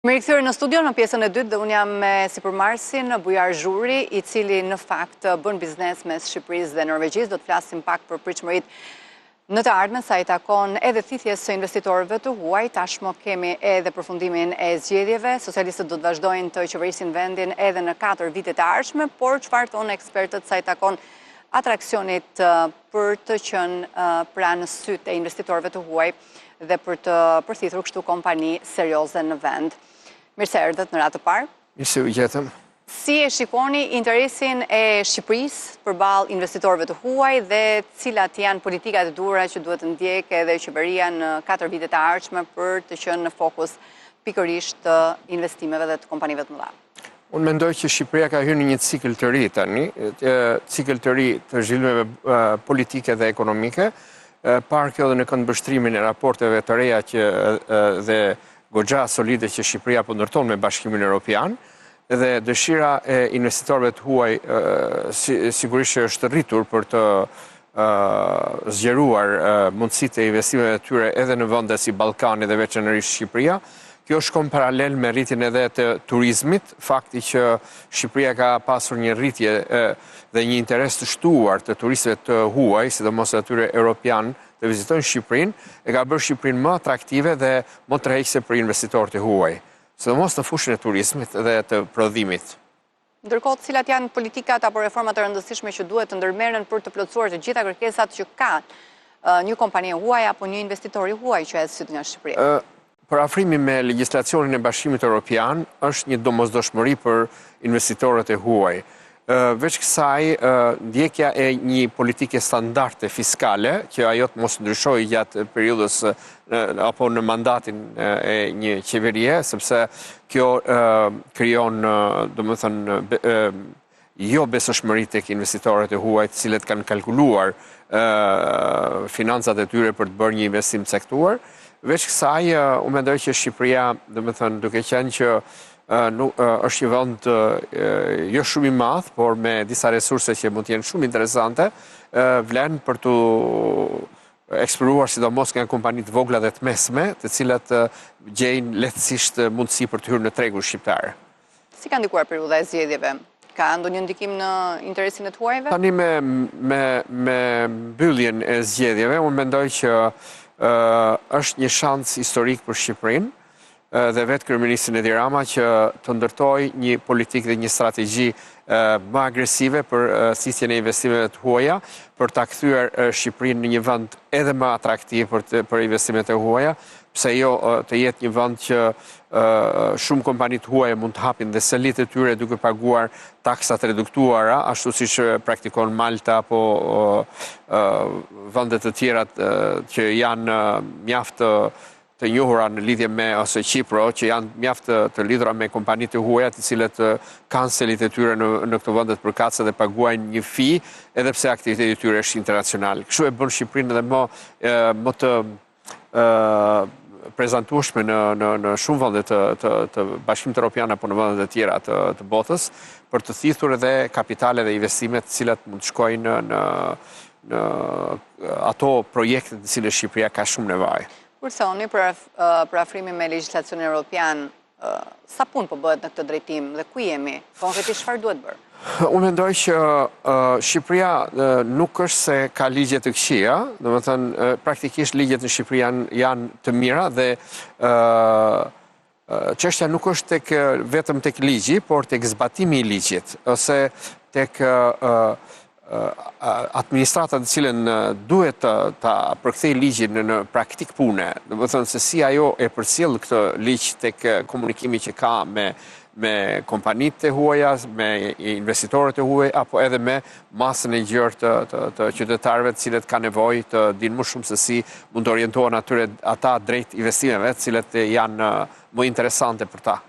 Mirëkthyer në studion në pjesën e dytë dhe unë jam me sipërmarrësin Bujar Zhuri, i cili në fakt bën biznes mes Shqipërisë dhe Norvegjisë. Do të flasim pak për pritshmëritë në të ardhmen sa i takon edhe thithjes së investitorëve të huaj. Tashmë kemi edhe përfundimin e zgjedhjeve. Socialistët do të vazhdojnë të qeverisin vendin edhe në 4 vitet e ardhshme, por çfarë thonë ekspertët sa i takon atraksionit për të qenë pranë sytë e investitorëve të huaj dhe për të përthithur kështu kompani serioze në vend. Mirë se erdhët në radhë të parë. Mirë se u gjetëm. Si e shikoni interesin e Shqipërisë përballë investitorëve të huaj dhe cilat janë politikat e duhura që duhet të ndjekë edhe qeveria në 4 vitet e ardhshme për të qenë në fokus pikërisht të investimeve dhe të kompanive të mëdha? Unë mendoj që Shqipëria ka hyrë në një cikël të ri tani, cikël të ri të zhvillimeve politike dhe ekonomike, parë kjo dhe në këndvështrimin e raporteve të reja dhe goxha solide që Shqipëria po ndërton me Bashkimin Evropian, dhe dëshira e investitorëve të huaj sigurisht është rritur për të zgjeruar mundësitë e investimeve të tyre edhe në vende si Ballkani dhe veçanërisht Shqipëria. Kjo shkon paralel me rritjen edhe të turizmit, fakti që Shqipëria ka pasur një rritje dhe një interes të shtuar të turistëve të huaj, sidomos atyre europian, të vizitojnë Shqipërinë, e ka bërë Shqipërinë më atraktive dhe më tërheqëse për investitorët e huaj, sidomos në fushën e turizmit dhe të prodhimit. Ndërkohë, cilat janë politikat apo reformat të rëndësishme që duhet të ndërmerren për të plotësuar të gjitha kërkesat që ka një kompani huaj apo një investitor i huaj që hedh syt nga Shqipëria? Parafrimi me legjislacionin e Bashkimit Evropian është një domosdoshmëri për investitorët e huaj. Veç kësaj, ndjekja e një politike standarde fiskale, që ajo të mos ndryshojë gjatë periudhës apo në mandatin e një qeverie, sepse kjo krijon, domethënë, jo besueshmëri tek investitorët e huaj, të cilët kanë kalkuluar financat e tyre për të bërë një investim të caktuar. Veç kësaj, unë mendoj që Shqipëria, domethënë, duke qenë që është një vend jo shumë i madh, por me disa resurse që mund të jenë shumë interesante, vlen për të eksploruar sidomos nga kompanitë vogla dhe të mesme, të cilat gjejnë lehtësisht mundësi për të hyrë në tregun shqiptar. Si ka ndikuar periudha e zgjedhjeve? Ka ndonjë ndikim në interesin e të huajve? Tani me mbylljen e zgjedhjeve, unë mendoj që është një shans historik për Shqipërinë dhe vetë kryeministrin Edi Rama që të ndërtoj një politikë dhe një strategji më agresive për thithjen e investimeve të huaja, për ta kthyer Shqipërinë në një vend edhe më atraktiv për investimet e huaja, pse jo të jetë një vend që shumë kompani të huaja mund të hapin dhe selit e tyre duke paguar taksat reduktuara, ashtu siç praktikon Malta apo vendet të tjera që janë mjaft të njohura në lidhje me ose Qipro, që janë mjaft të lidhura me kompanitë e huaja, të cilët kanë selit e tyre në këto vendet përkatëse dhe paguajnë një fi, edhe pse aktiviteti i tyre është internacional. Kështu e bën Shqipërinë edhe më të prezantueshme në shumë vende të Bashkimit Evropian apo në vende të tjera të botës, për të thithur edhe kapitale dhe investimet të cilat mund të shkojnë në ato projekte të cilët Shqipëria ka shumë nevojë. Kur thoni për afrimin me legjislacionin evropian, sa punë po bëhet në këtë drejtim dhe ku jemi? Konkretisht çfarë duhet bërë? Unë mendoj që Shqipëria nuk është se ka ligje të këqija, domethënë praktikisht ligjet në Shqipëri janë të mira dhe çështja nuk është vetëm tek ligji, por tek zbatimi i ligjit, ose tek administratat të cilën duhet ta përkthej ligjin në praktik pune, domethënë se si ajo e përcjell këtë ligj tek komunikimi që ka me kompanitë e huaja, me investitorët e huaj, apo edhe me masën e gjerë të qytetarëve të cilët ka nevojë të dinë më shumë se si mund të orientohen ata drejt investimeve, të cilët janë më interesante për ta.